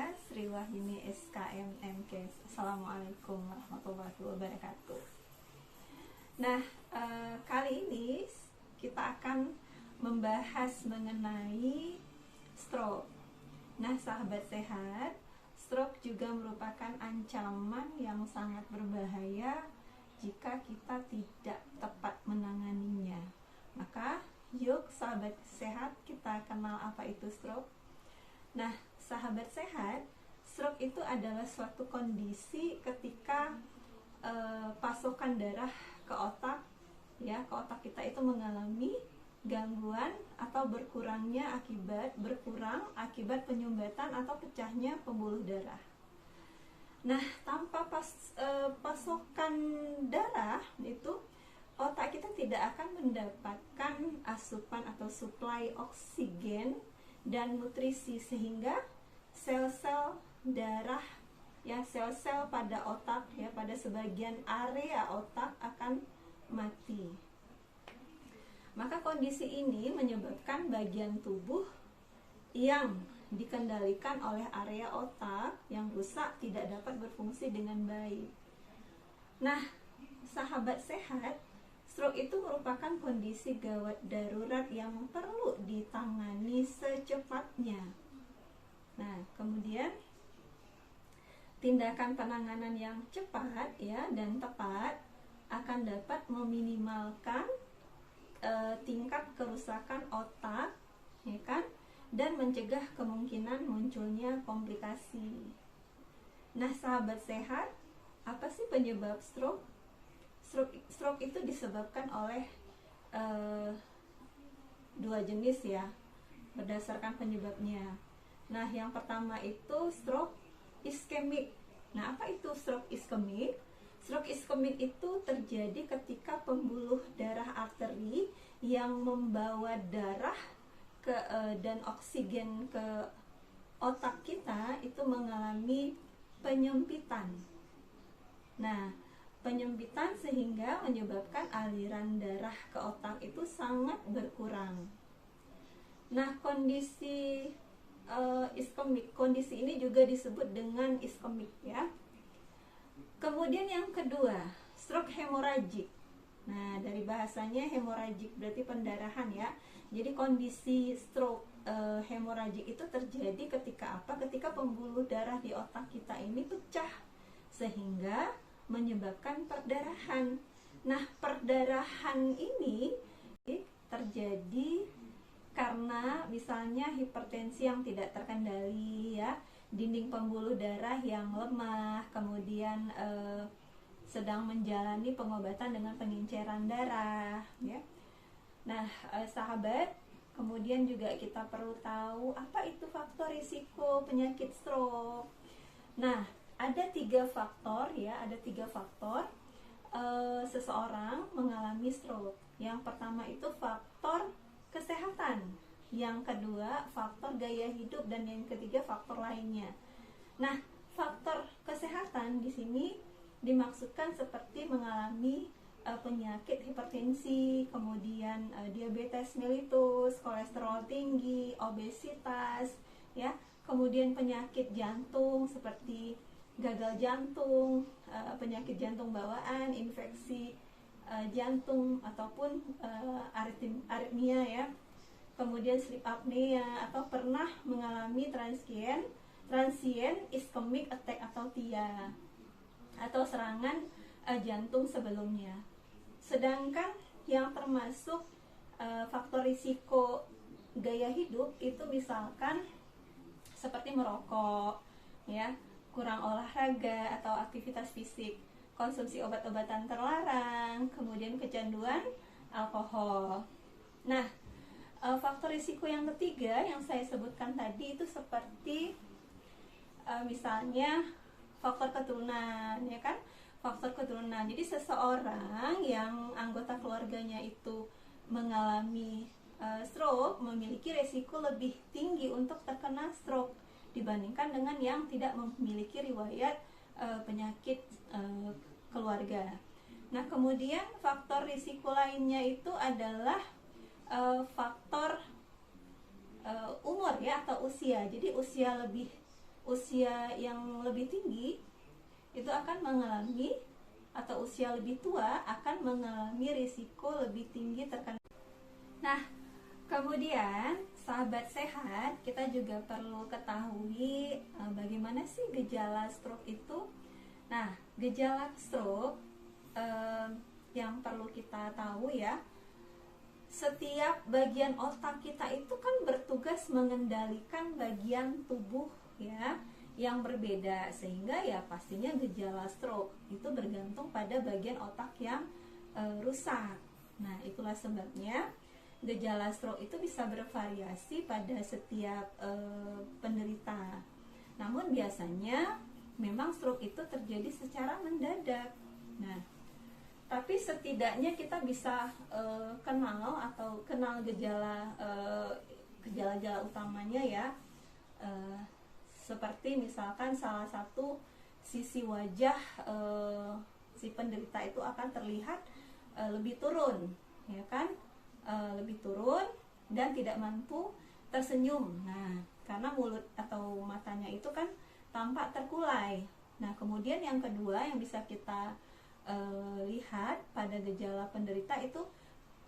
saya Sri Wahyuni SKM MKes. Assalamualaikum warahmatullahi wabarakatuh. Nah, kali ini kita akan membahas mengenai stroke. Nah, sahabat sehat, stroke juga merupakan ancaman yang sangat berbahaya jika kita tidak tepat menanganinya. Maka, yuk sahabat sehat, kita kenal apa itu stroke. Nah, sahabat sehat, stroke itu adalah suatu kondisi ketika pasokan darah ke otak, ya, ke otak kita itu mengalami gangguan atau berkurang akibat penyumbatan atau pecahnya pembuluh darah. Nah, tanpa pasokan darah itu otak kita tidak akan mendapatkan asupan atau suplai oksigen dan nutrisi, sehingga sel-sel darah, ya, sel-sel pada otak, ya, pada sebagian area otak akan mati. Maka kondisi ini menyebabkan bagian tubuh yang dikendalikan oleh area otak yang rusak tidak dapat berfungsi dengan baik. Nah, sahabat sehat, stroke itu merupakan kondisi gawat darurat yang perlu ditangani secepatnya. Nah, kemudian tindakan penanganan yang cepat, ya, dan tepat akan dapat meminimalkan tingkat kerusakan otak, ya kan, dan mencegah kemungkinan munculnya komplikasi. Nah, sahabat sehat, apa sih penyebab stroke? Stroke itu disebabkan oleh dua jenis, ya, berdasarkan penyebabnya. Nah, yang pertama itu stroke iskemik. Nah, apa itu stroke iskemik? Stroke iskemik itu terjadi ketika pembuluh darah arteri yang membawa darah dan oksigen ke otak kita itu mengalami penyempitan. Nah, penyempitan sehingga menyebabkan aliran darah ke otak itu sangat berkurang. Nah, kondisi iskemik, kondisi ini juga disebut dengan iskemik, ya. Kemudian yang kedua, stroke hemoragik. Nah, dari bahasanya hemoragik berarti pendarahan, ya. Jadi kondisi stroke hemoragik itu terjadi ketika apa? Ketika pembuluh darah di otak kita ini pecah sehingga menyebabkan perdarahan. Nah, perdarahan ini terjadi karena misalnya hipertensi yang tidak terkendali, ya, dinding pembuluh darah yang lemah, kemudian sedang menjalani pengobatan dengan pengenceran darah, ya. Nah, sahabat, kemudian juga kita perlu tahu apa itu faktor risiko penyakit stroke. Nah, ada 3 faktor, ya, ada 3 faktor seseorang mengalami stroke. Yang pertama itu faktor kesehatan, yang kedua faktor gaya hidup, dan yang ketiga faktor lainnya. Nah, faktor kesehatan di sini dimaksudkan seperti mengalami penyakit hipertensi, kemudian diabetes mellitus, kolesterol tinggi, obesitas, ya, kemudian penyakit jantung seperti gagal jantung, penyakit jantung bawaan, infeksi jantung ataupun aritmia, ya, kemudian sleep apnea, atau pernah mengalami transient ischemic attack atau TIA, atau serangan jantung sebelumnya. Sedangkan yang termasuk faktor risiko gaya hidup itu misalkan seperti merokok, ya, kurang olahraga atau aktivitas fisik, konsumsi obat-obatan terlarang, kemudian kecanduan alkohol. Nah, faktor risiko yang ketiga yang saya sebutkan tadi itu seperti misalnya faktor keturunan, ya kan, faktor keturunan. Jadi seseorang yang anggota keluarganya itu mengalami stroke memiliki resiko lebih tinggi untuk terkena stroke dibandingkan dengan yang tidak memiliki riwayat penyakit keluarga. Nah, kemudian faktor risiko lainnya itu adalah faktor umur, ya, atau usia. Jadi usia lebih usia yang lebih tinggi itu akan mengalami, atau usia lebih tua akan mengalami risiko lebih tinggi terkena. Nah, kemudian sahabat sehat, kita juga perlu ketahui bagaimana sih gejala stroke itu. Nah, gejala stroke yang perlu kita tahu ya, setiap bagian otak kita itu kan bertugas mengendalikan bagian tubuh ya yang berbeda, sehingga ya pastinya gejala stroke itu bergantung pada bagian otak yang rusak. Nah, itulah sebabnya gejala stroke itu bisa bervariasi pada setiap penderita. Namun biasanya memang stroke itu terjadi secara mendadak. Nah, tapi setidaknya kita bisa kenal gejala-gejala utamanya ya, seperti misalkan salah satu sisi wajah si penderita itu akan terlihat lebih turun, ya kan, lebih turun dan tidak mampu tersenyum. Nah, karena mulut atau matanya itu kan tampak terkulai. Nah, kemudian yang kedua yang bisa kita lihat pada gejala penderita itu,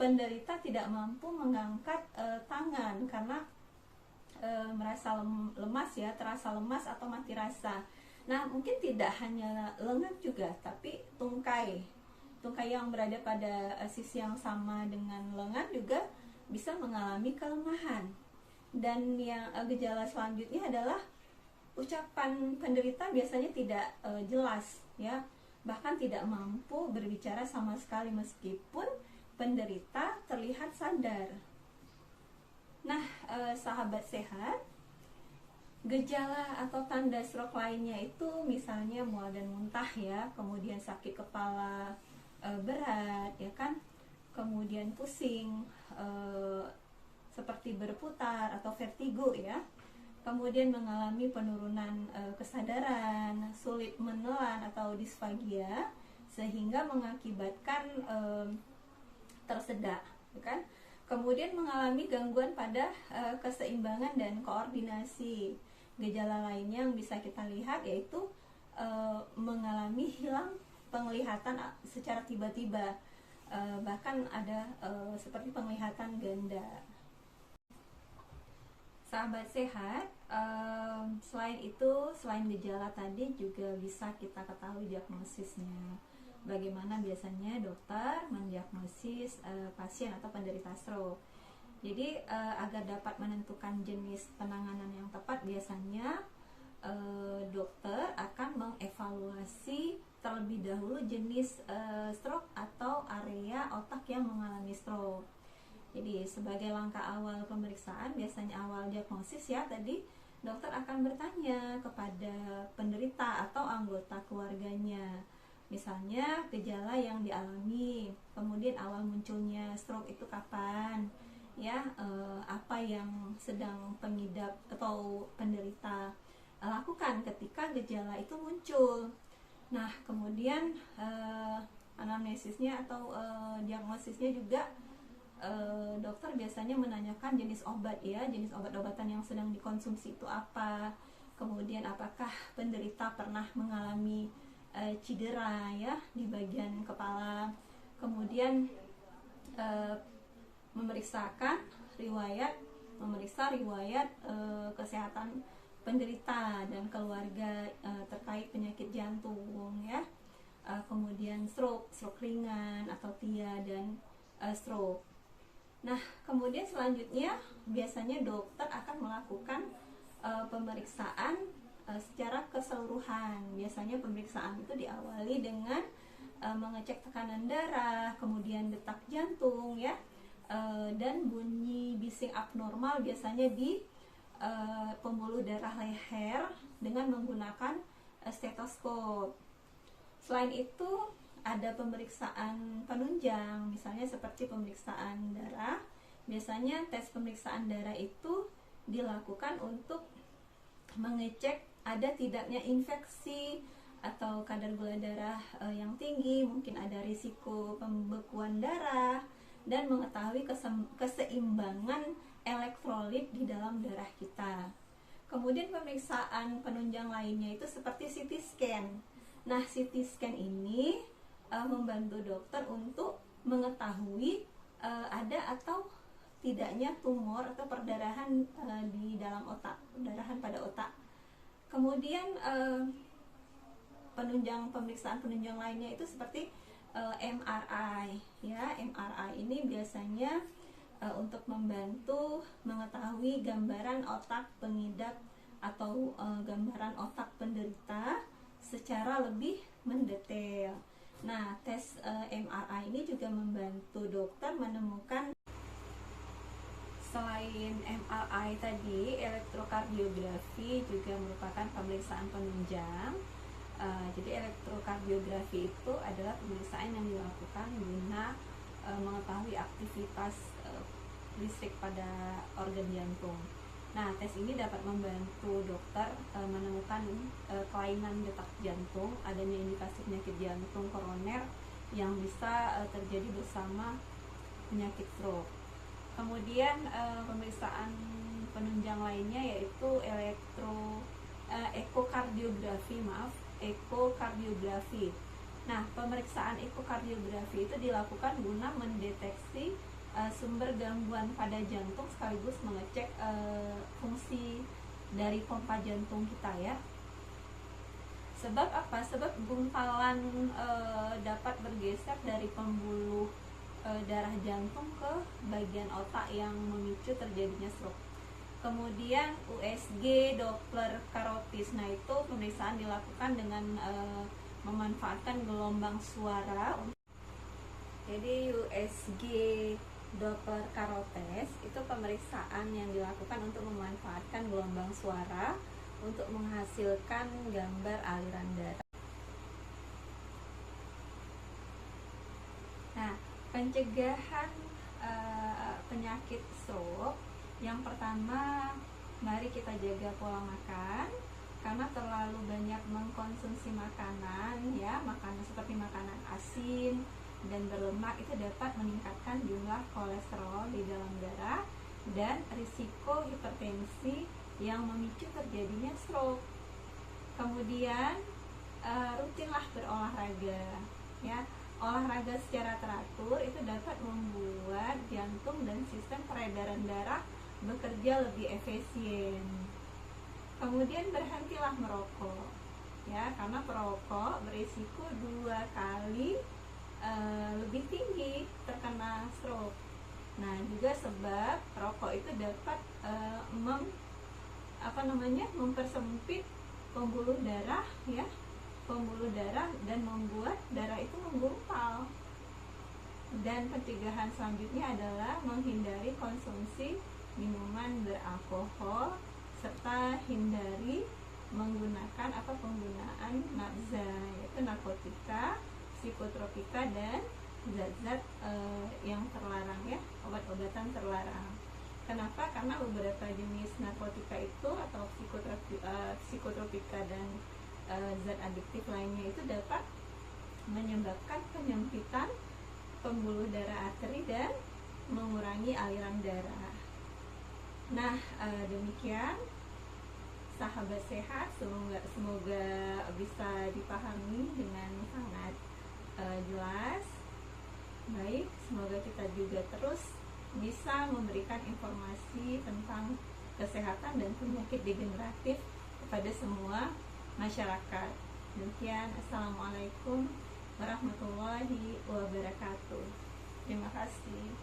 penderita tidak mampu mengangkat tangan karena merasa lemas ya, terasa lemas atau mati rasa. Nah, mungkin tidak hanya lengan juga, tapi tungkai yang berada pada sisi yang sama dengan lengan juga bisa mengalami kelemahan. Dan yang gejala selanjutnya adalah ucapan penderita biasanya tidak jelas ya, bahkan tidak mampu berbicara sama sekali meskipun penderita terlihat sadar. Nah, sahabat sehat, gejala atau tanda stroke lainnya itu misalnya mual dan muntah ya, kemudian sakit kepala berat ya kan, kemudian pusing seperti berputar atau vertigo ya, kemudian mengalami penurunan kesadaran, sulit menelan atau disfagia, sehingga mengakibatkan tersedak, kan? Kemudian mengalami gangguan pada keseimbangan dan koordinasi. Gejala lainnya yang bisa kita lihat yaitu mengalami hilang penglihatan secara tiba-tiba, bahkan ada seperti penglihatan ganda. Sahabat sehat, selain gejala tadi juga bisa kita ketahui diagnosisnya. Bagaimana biasanya dokter mendiagnosis pasien atau penderita stroke. Jadi agar dapat menentukan jenis penanganan yang tepat, biasanya dokter akan mengevaluasi terlebih dahulu jenis stroke atau area otak yang mengalami stroke. Jadi sebagai langkah awal pemeriksaan, biasanya awal diagnosis ya tadi, dokter akan bertanya kepada penderita atau anggota keluarganya, misalnya gejala yang dialami, kemudian awal munculnya stroke itu kapan ya, apa yang sedang pengidap atau penderita lakukan ketika gejala itu muncul. Nah, kemudian anamnesisnya atau diagnosisnya juga dokter biasanya menanyakan jenis obat ya, jenis obat-obatan yang sedang dikonsumsi itu apa, kemudian apakah penderita pernah mengalami cedera ya di bagian kepala, kemudian memeriksa riwayat kesehatan penderita dan keluarga terkait penyakit jantung ya, kemudian stroke ringan atau TIA dan stroke. Nah, kemudian selanjutnya biasanya dokter akan melakukan pemeriksaan secara keseluruhan. Biasanya pemeriksaan itu diawali dengan mengecek tekanan darah, kemudian detak jantung ya, dan bunyi bising abnormal biasanya di pembuluh darah leher dengan menggunakan stetoskop. Selain itu ada pemeriksaan penunjang, misalnya seperti pemeriksaan darah. Biasanya tes pemeriksaan darah itu dilakukan untuk mengecek ada tidaknya infeksi atau kadar gula darah yang tinggi, mungkin ada risiko pembekuan darah, dan mengetahui keseimbangan elektrolit di dalam darah kita. Kemudian pemeriksaan penunjang lainnya itu seperti CT scan. Nah, CT scan ini membantu dokter untuk mengetahui ada atau tidaknya tumor atau perdarahan di dalam otak, perdarahan pada otak. Kemudian pemeriksaan penunjang lainnya itu seperti MRI, ya. MRI ini biasanya untuk membantu mengetahui gambaran otak pengidap atau gambaran otak penderita secara lebih mendetail. Nah, tes MRI ini juga membantu dokter menemukan, selain MRI tadi, elektrokardiografi juga merupakan pemeriksaan penunjang. Jadi elektrokardiografi itu adalah pemeriksaan yang dilakukan guna mengetahui aktivitas listrik pada organ jantung. Nah, tes ini dapat membantu dokter menemukan kelainan detak jantung, adanya indikasi penyakit jantung koroner yang bisa terjadi bersama penyakit stroke. Kemudian pemeriksaan penunjang lainnya yaitu ekokardiografi. Nah, pemeriksaan ekokardiografi itu dilakukan guna mendeteksi sumber gangguan pada jantung sekaligus mengecek fungsi dari pompa jantung kita, ya. Sebab apa? Sebab gumpalan dapat bergeser dari pembuluh darah jantung ke bagian otak yang memicu terjadinya stroke. Kemudian USG Doppler karotis. Nah, itu pemeriksaan dilakukan dengan memanfaatkan gelombang suara. Jadi USG Doppler karotis itu pemeriksaan yang dilakukan untuk memanfaatkan gelombang suara untuk menghasilkan gambar aliran darah. Nah, pencegahan penyakit stroke, yang pertama, mari kita jaga pola makan, karena terlalu banyak mengkonsumsi makanan, ya, makanan seperti makanan asin dan berlemak itu dapat meningkatkan jumlah kolesterol di dalam darah dan risiko hipertensi yang memicu terjadinya stroke. Kemudian rutinlah berolahraga, ya. Olahraga secara teratur itu dapat membuat jantung dan sistem peredaran darah bekerja lebih efisien. Kemudian berhentilah merokok, ya, karena perokok berisiko 2 kali lebih tinggi terkena stroke. Nah, juga sebab rokok itu dapat mempersempit pembuluh darah, ya, pembuluh darah dan membuat darah itu menggumpal. Dan pencegahan selanjutnya adalah menghindari konsumsi minuman beralkohol serta hindari menggunakan penggunaan nafza, yaitu narkotika, psikotropika dan zat-zat yang terlarang, ya, obat-obatan terlarang. Kenapa? Karena beberapa jenis narkotika itu atau psikotropika dan zat adiktif lainnya itu dapat menyebabkan penyempitan pembuluh darah arteri dan mengurangi aliran darah. Nah, demikian sahabat sehat, semoga bisa dipahami dengan sangat jelas. Baik, semoga kita juga terus bisa memberikan informasi tentang kesehatan dan penyakit degeneratif kepada semua masyarakat. Demikian, assalamualaikum warahmatullahi wabarakatuh. Terima kasih.